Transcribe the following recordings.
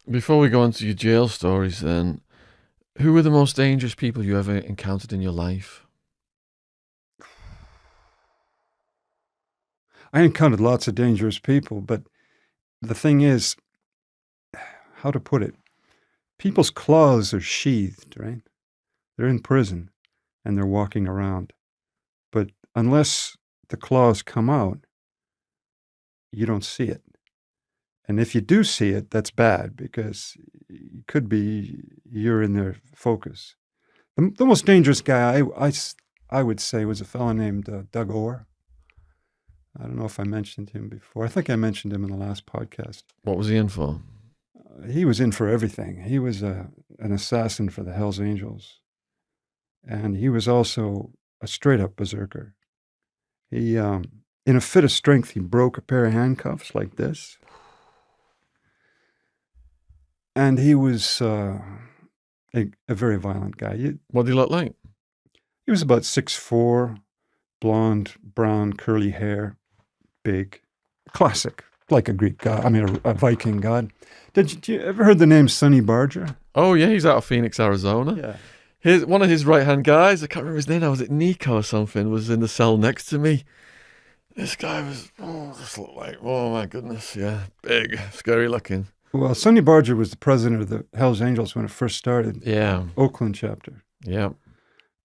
Before we go on to your jail stories, then, who were the most dangerous people you ever encountered in your life? I encountered lots of dangerous people, but the thing is, how to put it, people's claws are sheathed, right? They're in prison and they're walking around. But unless the claws come out, you don't see it. And if you do see it, that's bad because it could be you're in their focus. The most dangerous guy I would say was a fellow named Doug Orr. I don't know if I mentioned him before. I think I mentioned him in the last podcast. What was he in for? He was in for everything. He was an assassin for the Hells Angels. And he was also a straight-up berserker. He, in a fit of strength, he broke a pair of handcuffs like this. And he was a very violent guy. What did he look like? He was about 6'4", blonde, brown, curly hair, big, classic, like a Greek god. I mean, a Viking god. Did you ever heard the name Sonny Barger? Oh yeah, he's out of Phoenix, Arizona. Yeah. One of his right-hand guys, I can't remember his name now, was it Nico or something, was in the cell next to me. This guy was, just looked like, oh my goodness, yeah, big, scary looking. Well, Sonny Barger was the president of the Hells Angels when it first started. Yeah. Oakland chapter. Yeah.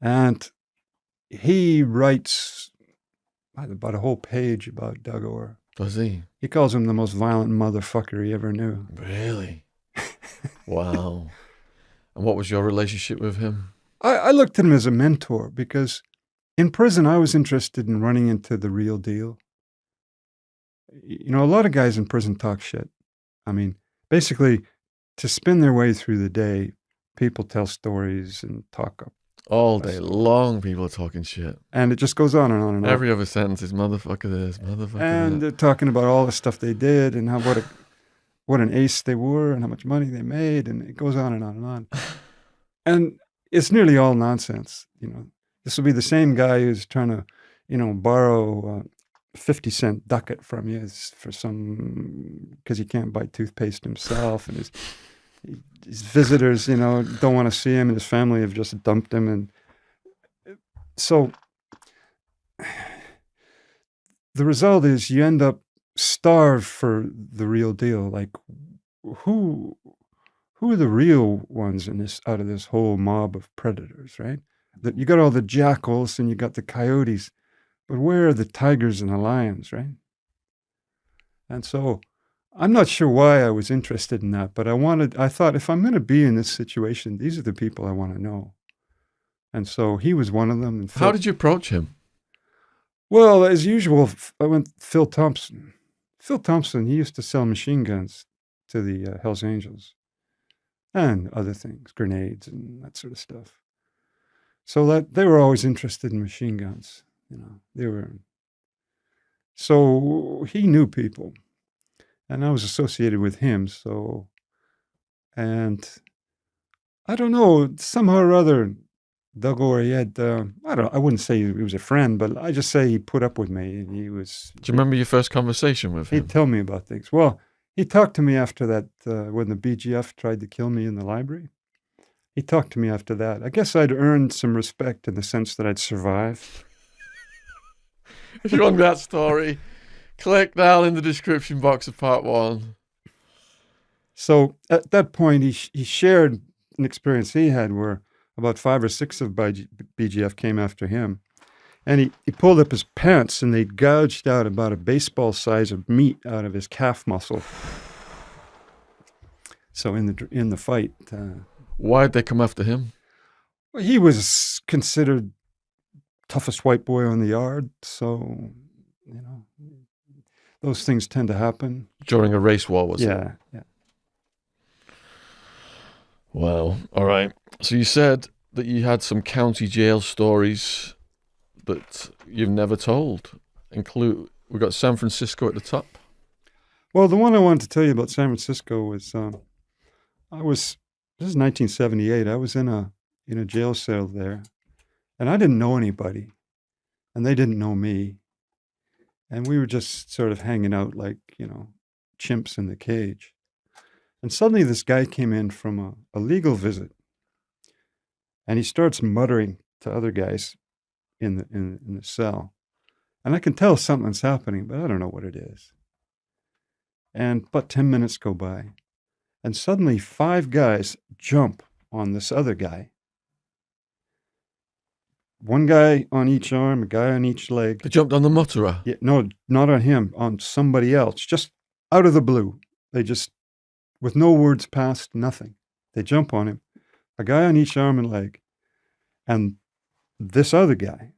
And he writes about a whole page about Doug Orr. Does he? He calls him the most violent motherfucker he ever knew. Really? Wow. And what was your relationship with him? I looked at him as a mentor because in prison I was interested in running into the real deal. You know, a lot of guys in prison talk shit. I mean, basically, to spin their way through the day, people tell stories and talk up. All day long, people are talking shit. And it just goes on and on and on. Every other sentence is motherfucker this, motherfucker that. And they're talking about all the stuff they did and what an ace they were and how much money they made. And it goes on and on and on. And it's nearly all nonsense. You know, this will be the same guy who's trying to, borrow 50-cent ducat from you for because he can't buy toothpaste himself, and his visitors, don't want to see him, and his family have just dumped him, and so the result is you end up starved for the real deal. Like, who are the real ones out of this whole mob of predators, right? That you got all the jackals and you got the coyotes. But where are the tigers and the lions, right? And so I'm not sure why I was interested in that, but I thought if I'm going to be in this situation, these are the people I want to know. And so he was one of them. And how did you approach him? Well, as usual, I went Phil Thompson. Phil Thompson, he used to sell machine guns to the Hells Angels and other things, grenades and that sort of stuff. So that they were always interested in machine guns. So he knew people, and I was associated with him. And I don't know, somehow or other, Doug Orr, he had, I wouldn't say he was a friend, but I just say he put up with me. And do you remember your first conversation with him? He'd tell me about things. Well, he talked to me after that, when the BGF tried to kill me in the library. He talked to me after that. I guess I'd earned some respect in the sense that I'd survived. If you want that story, click down in the description box of part 1. So at that point, he shared an experience he had where about 5 or 6 of BGF came after him. And he pulled up his pants and they gouged out about a baseball size of meat out of his calf muscle. So in the fight. Why'd they come after him? Well, he was considered toughest white boy on the yard, so those things tend to happen during a race war. Was it? Yeah. Well, all right. So you said that you had some county jail stories that you've never told. We got San Francisco at the top. Well, the one I wanted to tell you about San Francisco was this is 1978. I was in a jail cell there. And I didn't know anybody, and they didn't know me. And we were just sort of hanging out like, chimps in the cage. And suddenly this guy came in from a legal visit, and he starts muttering to other guys in the cell. And I can tell something's happening, but I don't know what it is. And about 10 minutes go by, and suddenly 5 guys jump on this other guy. One guy on each arm, a guy on each leg. They jumped on the mutterer? Yeah, no, not on him, on somebody else, just out of the blue. They just, with no words passed, nothing. They jump on him, a guy on each arm and leg. And this other guy,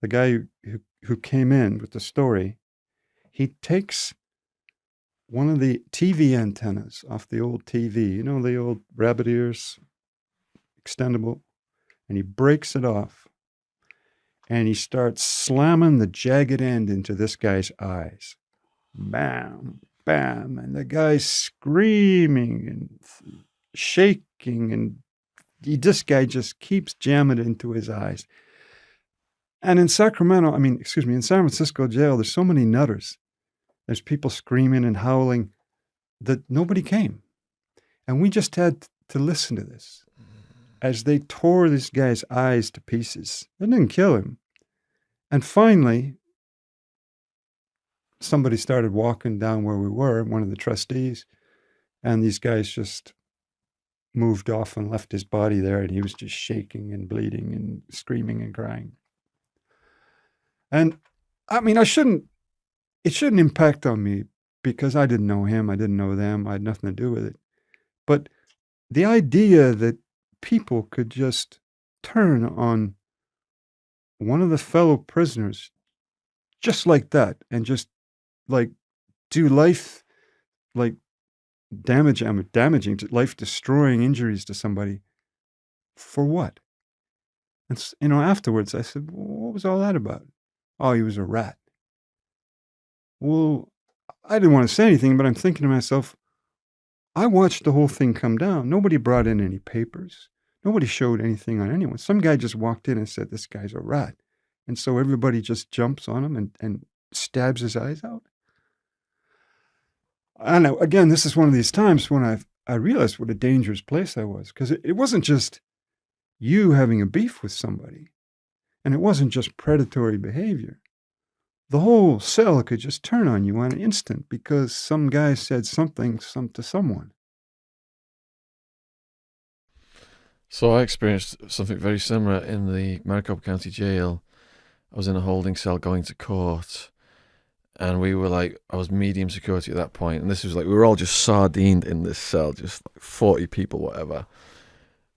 the guy who came in with the story, he takes one of the TV antennas off the old TV, you know, the old rabbit ears, extendable, and he breaks it off. And he starts slamming the jagged end into this guy's eyes. Bam, bam. And the guy's screaming and shaking. And this guy just keeps jamming it into his eyes. And in San Francisco jail, there's so many nutters. There's people screaming and howling that nobody came. And we just had to listen to this as they tore this guy's eyes to pieces. They didn't kill him. And finally, somebody started walking down where we were, one of the trustees, and these guys just moved off and left his body there, and he was just shaking and bleeding and screaming and crying. And I mean, it shouldn't impact on me because I didn't know him, I didn't know them, I had nothing to do with it. But the idea that people could just turn on one of the fellow prisoners just like that and just like do life, like damaging, life destroying injuries to somebody for what? And afterwards I said, well, what was all that about? Oh, he was a rat. Well, I didn't want to say anything, but I'm thinking to myself, I watched the whole thing come down. Nobody brought in any papers. Nobody showed anything on anyone. Some guy just walked in and said, this guy's a rat. And so everybody just jumps on him and stabs his eyes out. I know, again, this is one of these times when I realized what a dangerous place I was, because it wasn't just you having a beef with somebody, and it wasn't just predatory behavior. The whole cell could just turn on you on an instant because some guy said something to someone. So I experienced something very similar in the Maricopa County Jail. I was in a holding cell going to court, and I was medium security at that point, and this was we were all just sardined in this cell, just 40 people, whatever.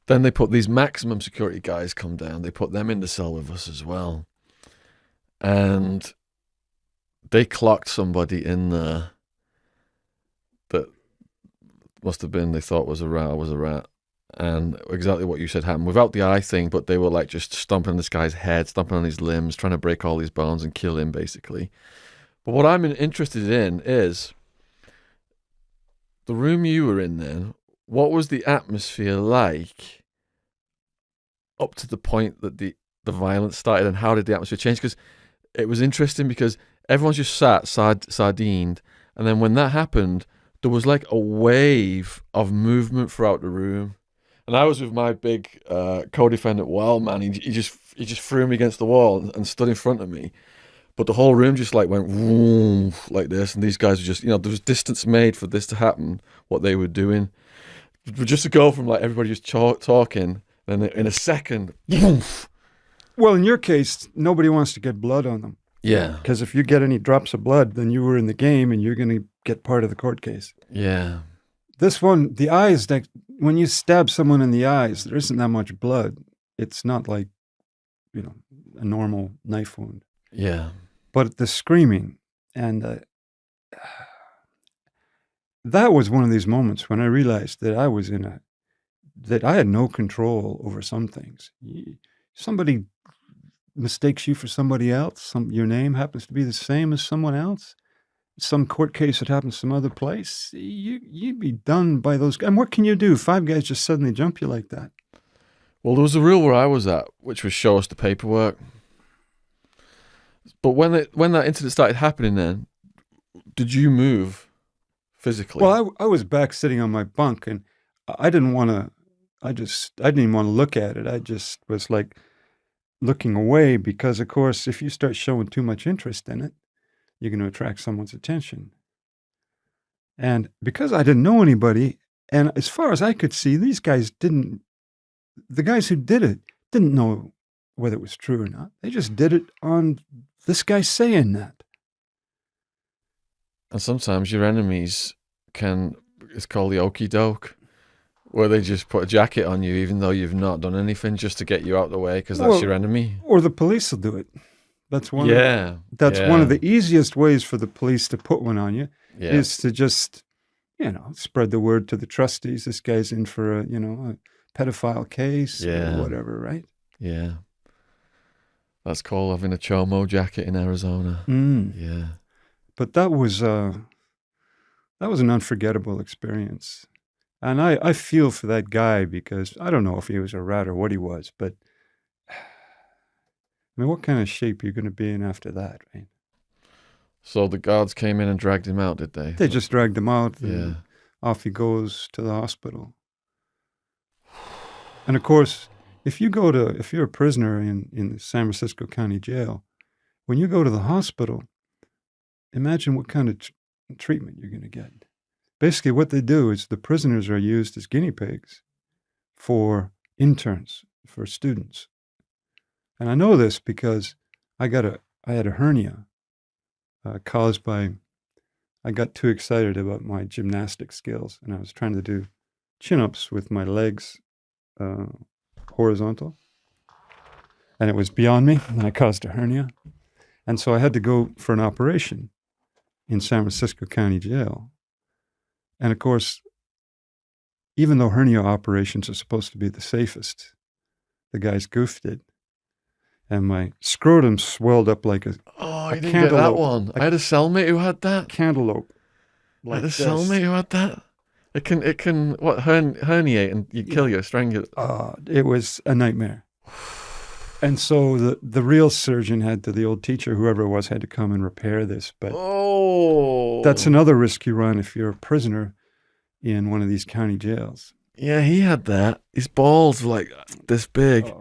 Then they put these maximum security guys come down, they put them in the cell with us as well. And they clocked somebody in there that must have been, they thought was a rat. And exactly what you said happened without the eye thing, but they were just stomping on this guy's head, stomping on his limbs, trying to break all his bones and kill him, basically. But what I'm interested in is the room you were in then. What was the atmosphere like up to the point that the violence started, and how did the atmosphere change? Because it was interesting because everyone's just sat sardined, and then when that happened, there was a wave of movement throughout the room. And I was with my big co-defendant, Wild Man. He just threw me against the wall and stood in front of me. But the whole room just went vroom, like this, and these guys were just, there was distance made for this to happen, what they were doing. But just to go from everybody just talking, then in a second, boom. Well, in your case, nobody wants to get blood on them. Yeah. Because if you get any drops of blood, then you were in the game and you're going to get part of the court case. Yeah. This one, the eyes, when you stab someone in the eyes, there isn't that much blood. It's not like, a normal knife wound. Yeah. But the screaming, and that was one of these moments when I realized that I was that I had no control over some things. Somebody mistakes you for somebody else. Your name happens to be the same as someone else. Some court case that happens some other place. You'd be done by those guys. And what can you do? 5 guys just suddenly jump you like that. Well, there was a rule where I was at, which was show us the paperwork. But when that incident started happening, then did you move physically? Well, I was back sitting on my bunk, and I didn't want to. I didn't even want to look at it. I just was like looking away because, of course, if you start showing too much interest in it, you're going to attract someone's attention. And because I didn't know anybody, and as far as I could see, these guys didn't. The guys who did it didn't know whether it was true or not. They just did it on this guy saying that. And sometimes your enemies can, it's called the okey doke, where they just put a jacket on you even though you've not done anything just to get you out of the way because that's your enemy. Or the police will do it. That's one. Yeah. That's one of the easiest ways for the police to put one on you is to just, spread the word to the trustees. This guy's in for a pedophile case or whatever, right? Yeah. That's called having a chomo jacket in Arizona. Yeah. But that was an unforgettable experience. And I feel for that guy because I don't know if he was a rat or what he was, but I mean, what kind of shape are you going to be in after that, right? So the guards came in and dragged him out, did they? They just dragged him out and off he goes to the hospital. And of course, if you're a prisoner in the San Francisco County Jail, when you go to the hospital, imagine what kind of treatment you're going to get. Basically, what they do is the prisoners are used as guinea pigs for interns, for students. And I know this because I had a hernia caused by, I got too excited about my gymnastic skills, and I was trying to do chin-ups with my legs horizontal, and it was beyond me, and I caused a hernia. And so I had to go for an operation in San Francisco County Jail. And of course, even though hernia operations are supposed to be the safest, the guys goofed it. And my scrotum swelled up like a I didn't get that one. I had a cellmate who had that. Cantaloupe. I had a cellmate who had that. It can herniate and you kill you, strangle. It was a nightmare. And so the real surgeon the old teacher, whoever it was, had to come and repair this. But that's another risk you run if you're a prisoner in one of these county jails. Yeah, he had that. His balls were like this big.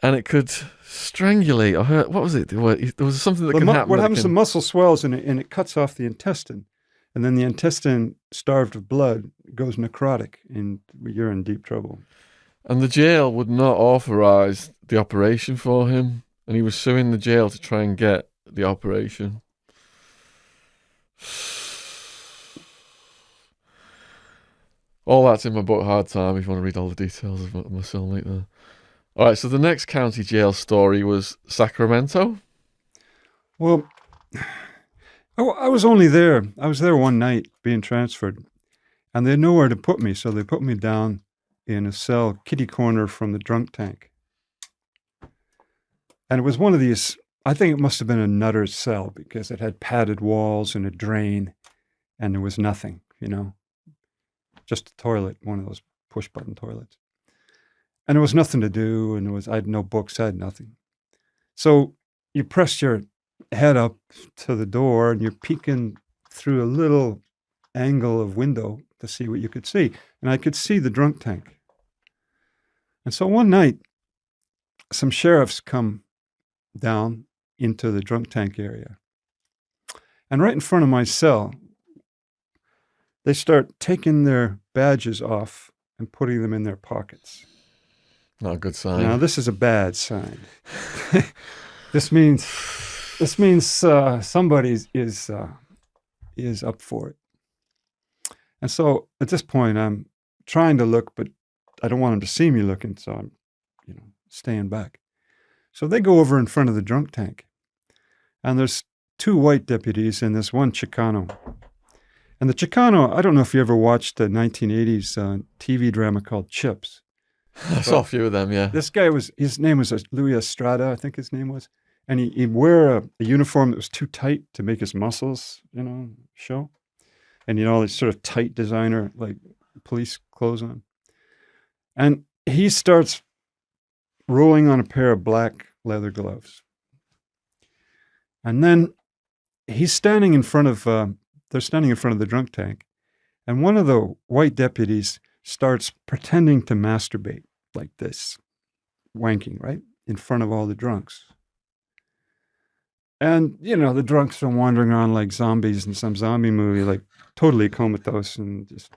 And it could strangulate or hurt. What was it? There was something that can happen. What happens, the muscle swells and it cuts off the intestine. And then the intestine, starved of blood, goes necrotic and you're in deep trouble. And the jail would not authorize the operation for him. And he was suing the jail to try and get the operation. All that's in my book, Hard Time, if you want to read all the details of my cellmate there. All right, so the next county jail story was Sacramento. Well, I was only there. I was there one night being transferred, and they had nowhere to put me, so they put me down in a cell kitty corner from the drunk tank. And it was one of these, I think it must have been a nutter's cell because it had padded walls and a drain, and there was nothing, just a toilet, one of those push-button toilets. And there was nothing to do, and I had no books, I had nothing. So you press your head up to the door, and you're peeking through a little angle of window to see what you could see. And I could see the drunk tank. And so one night, some sheriffs come down into the drunk tank area. And right in front of my cell, they start taking their badges off and putting them in their pockets. Not a good sign. Now, this is a bad sign. This means somebody is up for it. And so at this point, I'm trying to look, but I don't want them to see me looking, so I'm, staying back. So they go over in front of the drunk tank, and there's two white deputies and this one Chicano. And the Chicano, I don't know if you ever watched the 1980s TV drama called Chips. I saw a few of them, yeah. This guy his name was Louis Estrada, I think his name was. And he'd wear a uniform that was too tight to make his muscles, show. And, this sort of tight designer, like police clothes on. And he starts rolling on a pair of black leather gloves. And then he's standing in front of they're standing in front of the drunk tank, and one of the white deputies starts pretending to masturbate like this, wanking, right, in front of all the drunks. And, the drunks are wandering around like zombies in some zombie movie, like totally comatose and just...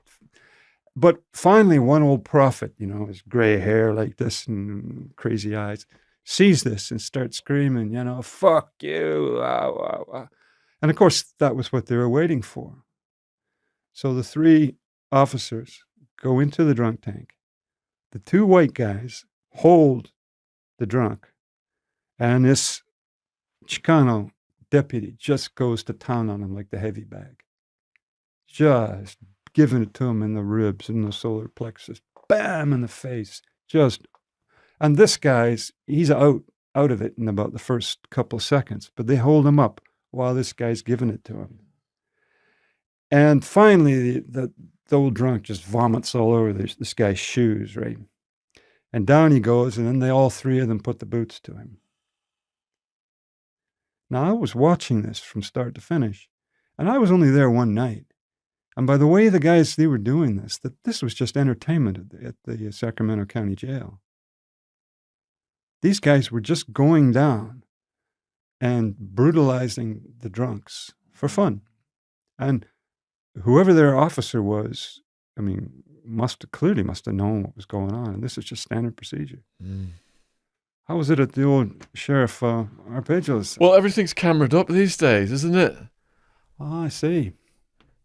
But finally, one old prophet, his gray hair like this and crazy eyes, sees this and starts screaming, fuck you. Ah, ah, ah. And of course, that was what they were waiting for. So the 3 officers go into the drunk tank. The 2 white guys hold the drunk. And this Chicano deputy just goes to town on him like the heavy bag. Just giving it to him in the ribs and the solar plexus. Bam! In the face. And this he's out of it in about the first couple of seconds. But they hold him up while this guy's giving it to him. And finally, the old drunk just vomits all over this guy's shoes, right? And down he goes, and then all 3 of them put the boots to him. Now, I was watching this from start to finish, and I was only there one night. And by the way the guys, they were doing that this was just entertainment at the Sacramento County Jail. These guys were just going down and brutalizing the drunks for fun. And whoever their officer was, must have known what was going on. And this is just standard procedure. Mm. How was it at the old Sheriff Arpeggios? Well, everything's cameraed up these days, isn't it? Oh, I see.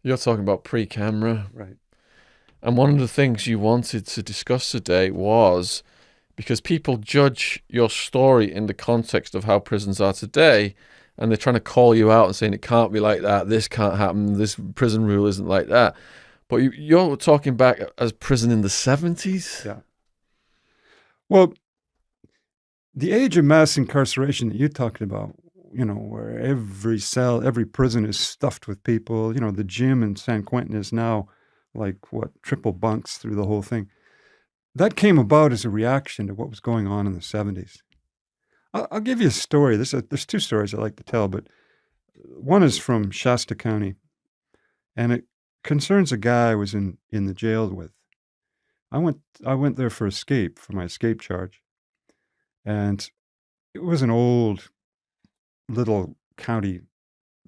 You're talking about pre-camera. Right. And one of the things you wanted to discuss today was, because people judge your story in the context of how prisons are today, and they're trying to call you out and saying it can't be like that, this can't happen, this prison rule isn't like that. But you're talking back as prison in the 70s? Yeah. Well, the age of mass incarceration that you're talking about, where every cell, every prison is stuffed with people, the gym in San Quentin is now like, triple bunks through the whole thing. That came about as a reaction to what was going on in the 70s. I'll give you a story. There's 2 stories I like to tell, but one is from Shasta County, and it concerns a guy I was in the jail with. I went there for my escape charge, and it was an old little county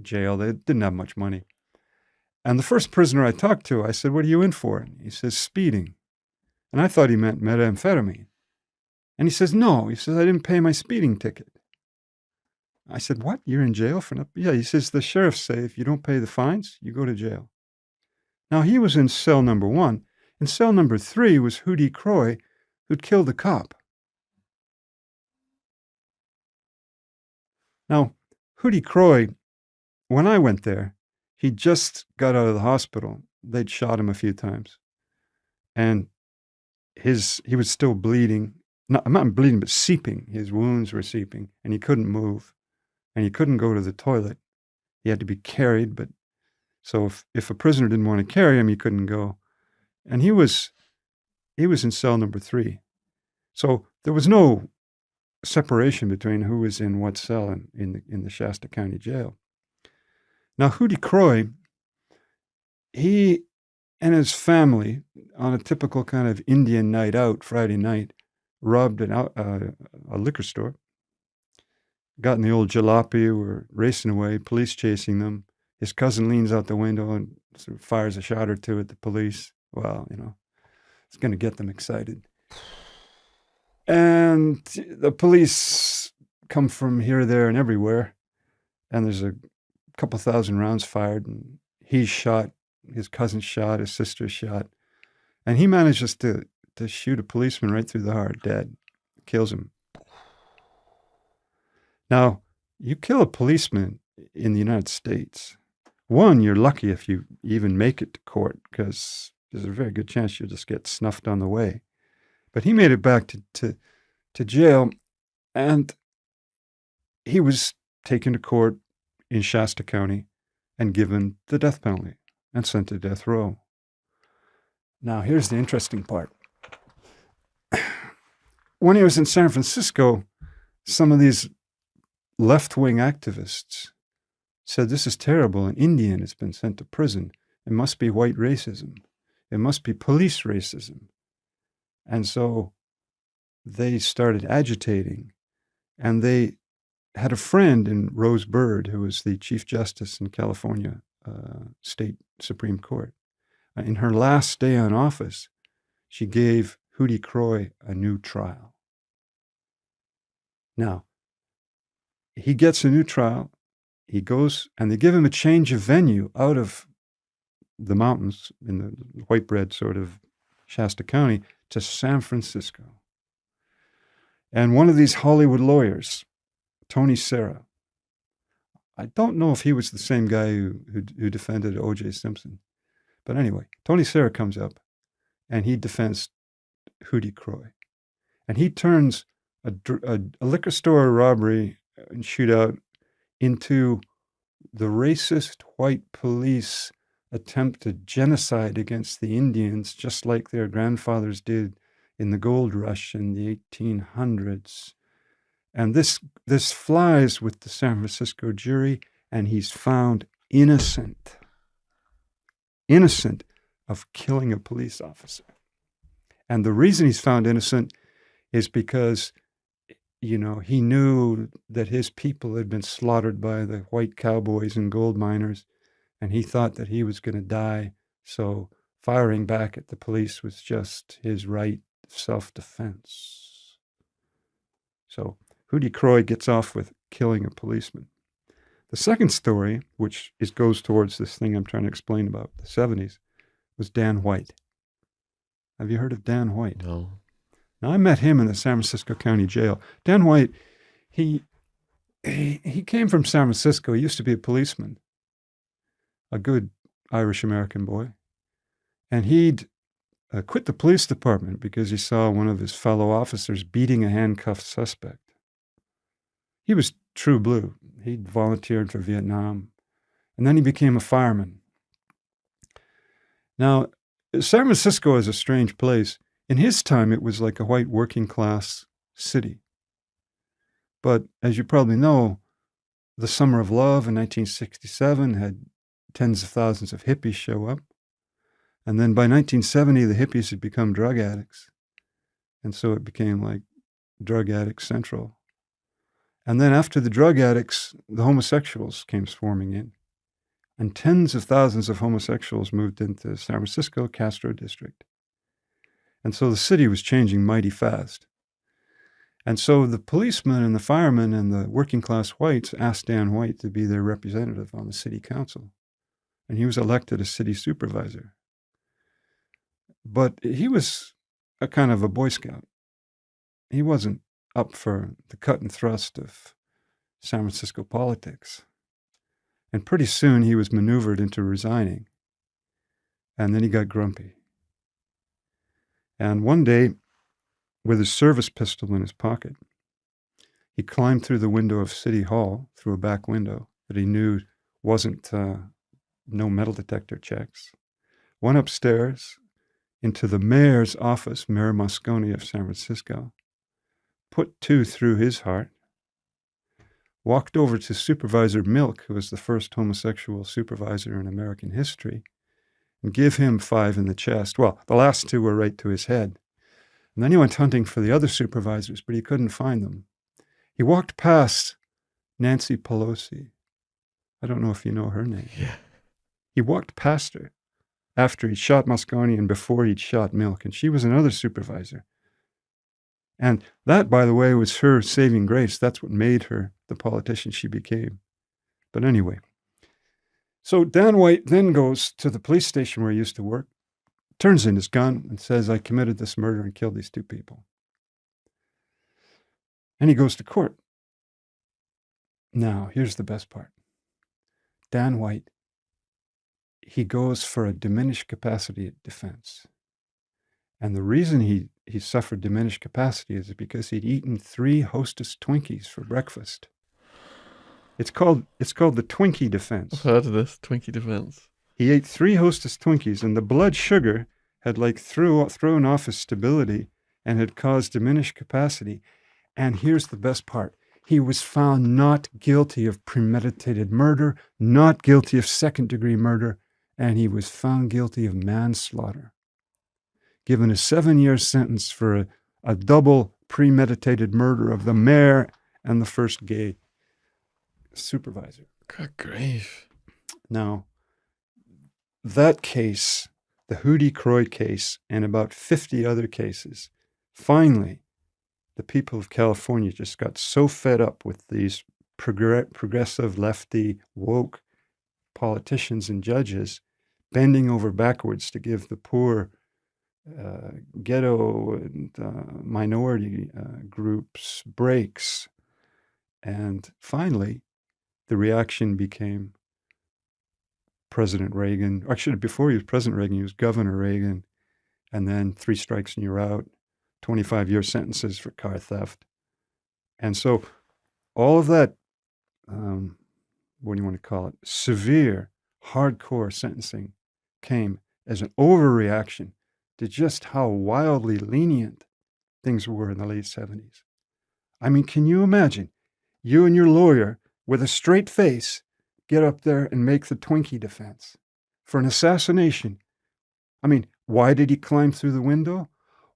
jail. They didn't have much money. And the first prisoner I talked to, I said, "What are you in for?" And he says, "Speeding." And I thought he meant methamphetamine. And he says, "No." He says, "I didn't pay my speeding ticket." I said, "What? You're in jail for nothing?" Yeah, he says, "The sheriffs say if you don't pay the fines, you go to jail." Now, he was in cell number 1. In cell number 3 was Hootie Croy, who'd killed the cop. Now, Hootie Croy, when I went there, he just got out of the hospital. They'd shot him a few times. And he was still bleeding. Not bleeding, but seeping. His wounds were seeping, and he couldn't move. And he couldn't go to the toilet. He had to be carried, so if a prisoner didn't want to carry him, he couldn't go. And he was in cell number 3. So there was no separation between who was in what cell in the Shasta County Jail. Now, Hootie Croy, he and his family, on a typical kind of Indian night out, Friday night, robbed a liquor store, got in the old jalopy, were racing away, police chasing them. His cousin leans out the window and sort of fires a shot or 2 at the police. Well, it's going to get them excited. And the police come from here, there, and everywhere. And there's a couple thousand rounds fired, and he's shot, his cousin's shot, his sister's shot. And he manages to shoot a policeman right through the heart, dead. Kills him. Now, you kill a policeman in the United States, one, you're lucky if you even make it to court, because there's a very good chance you'll just get snuffed on the way. But he made it back to jail, and he was taken to court in Shasta County and given the death penalty and sent to death row. Now, here's the interesting part. When he was in San Francisco, some of these left-wing activists said, "This is terrible. An Indian has been sent to prison. It must be white racism. It must be police racism." And so they started agitating, and they had a friend in Rose Bird, who was the Chief Justice in California State Supreme Court. In her last day on office, she gave Hootie Croy a new trial. Now, he gets a new trial. He goes, and they give him a change of venue out of the mountains in the white bread sort of Shasta County to San Francisco. And one of these Hollywood lawyers, Tony Serra, I don't know if he was the same guy who defended O.J. Simpson. But anyway, Tony Serra comes up, and he defends Hootie Croy. And he turns a liquor store robbery and shootout into the racist white police attempted genocide against the Indians, just like their grandfathers did in the gold rush in the 1800s. And this flies with the San Francisco jury, and he's found innocent of killing a police officer. And the reason he's found innocent is because, you know, he knew that his people had been slaughtered by the white cowboys and gold miners, and he thought that he was going to die. So firing back at the police was just his right of self-defense. So Hootie Croy gets off with killing a policeman. The second story, which goes towards this thing I'm trying to explain about the 70s, was Dan White. Have you heard of Dan White? No. Now, I met him in the San Francisco County Jail. Dan White, he came from San Francisco. He used to be a policeman, a good Irish-American boy. And he'd quit the police department because he saw one of his fellow officers beating a handcuffed suspect. He was true blue. He'd volunteered for Vietnam. And then he became a fireman. Now, San Francisco is a strange place. In his time, it was like a white working class city. But as you probably know, the Summer of Love in 1967 had tens of thousands of hippies show up. And then by 1970, the hippies had become drug addicts. And so it became like drug addict central. And then after the drug addicts, the homosexuals came swarming in. And tens of thousands of homosexuals moved into San Francisco, Castro District. And so the city was changing mighty fast. And so the policemen and the firemen and the working class whites asked Dan White to be their representative on the city council. And he was elected as city supervisor. But he was a kind of a Boy Scout. He wasn't up for the cut and thrust of San Francisco politics. And pretty soon he was maneuvered into resigning. And then he got grumpy. And one day, with his service pistol in his pocket, he climbed through the window of City Hall, through a back window that he knew wasn't no metal detector checks, went upstairs into the mayor's office, Mayor Moscone of San Francisco, put two through his heart, walked over to Supervisor Milk, who was the first homosexual supervisor in American history, and give him 5 in the chest. Well, the last 2 were right to his head. And then he went hunting for the other supervisors, but he couldn't find them. He walked past Nancy Pelosi. I don't know if you know her name. Yeah. He walked past her after he'd shot Moscone and before he'd shot Milk, and she was another supervisor. And that, by the way, was her saving grace. That's what made her the politician she became. But anyway, so Dan White then goes to the police station where he used to work, turns in his gun and says, "I committed this murder and killed these 2 people." And he goes to court. Now, here's the best part. Dan White, he goes for a diminished capacity defense. And the reason he suffered diminished capacity is because he'd eaten 3 Hostess Twinkies for breakfast. It's called the Twinkie defense. I've heard of this, Twinkie defense. He ate 3 Hostess Twinkies, and the blood sugar had like thrown off his stability and had caused diminished capacity. And here's the best part. He was found not guilty of premeditated murder, not guilty of second-degree murder, and he was found guilty of manslaughter. Given a 7-year sentence for a double premeditated murder of the mayor and the first gay supervisor. Good grief. Now, that case, the Hootie Croy case, and about 50 other cases, finally, the people of California just got so fed up with these progressive, lefty, woke politicians and judges bending over backwards to give the poor ghetto and minority groups breaks. And finally, the reaction became President Reagan. Actually, before he was President Reagan, he was Governor Reagan. And then 3 strikes and you're out, 25-year sentences for car theft. And so all of that, what do you want to call it, severe, hardcore sentencing came as an overreaction to just how wildly lenient things were in the late 70s. I mean, can you imagine you and your lawyer with a straight face get up there and make the Twinkie defense for an assassination? I mean, why did he climb through the window?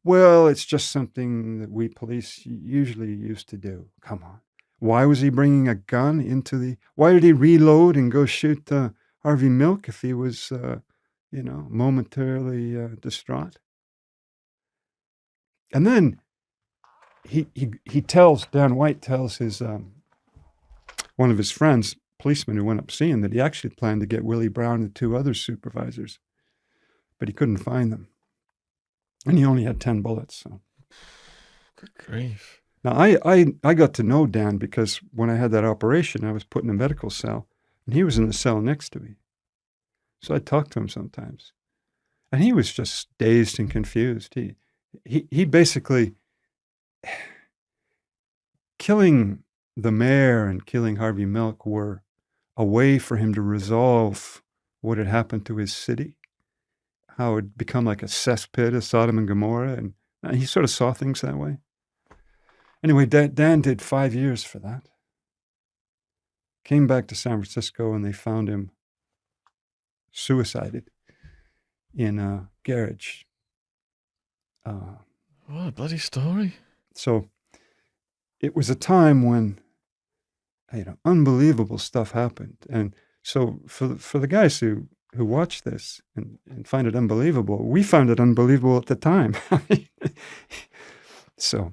Well, it's just something that we police usually used to do. Come on. Why was he bringing a gun into the... Why did he reload and go shoot Harvey Milk if he was, momentarily distraught? And then he tells, Dan White tells his one of his friends, policeman who went up seeing, that he actually planned to get Willie Brown and 2 other supervisors, but he couldn't find them. And he only had 10 bullets. So. Good grief. Now, I got to know Dan because when I had that operation, I was put in a medical cell, and he was in the cell next to me. So I talked to him sometimes. And he was just dazed and confused. He basically... Killing the mayor and killing Harvey Milk were a way for him to resolve what had happened to his city, how it had become like a cesspit of Sodom and Gomorrah, and he sort of saw things that way. Anyway, Dan did 5 years for that. Came back to San Francisco, and they found him suicided in a garage. What a bloody story. So it was a time when, unbelievable stuff happened. And so for the guys who watch this and find it unbelievable, we found it unbelievable at the time. So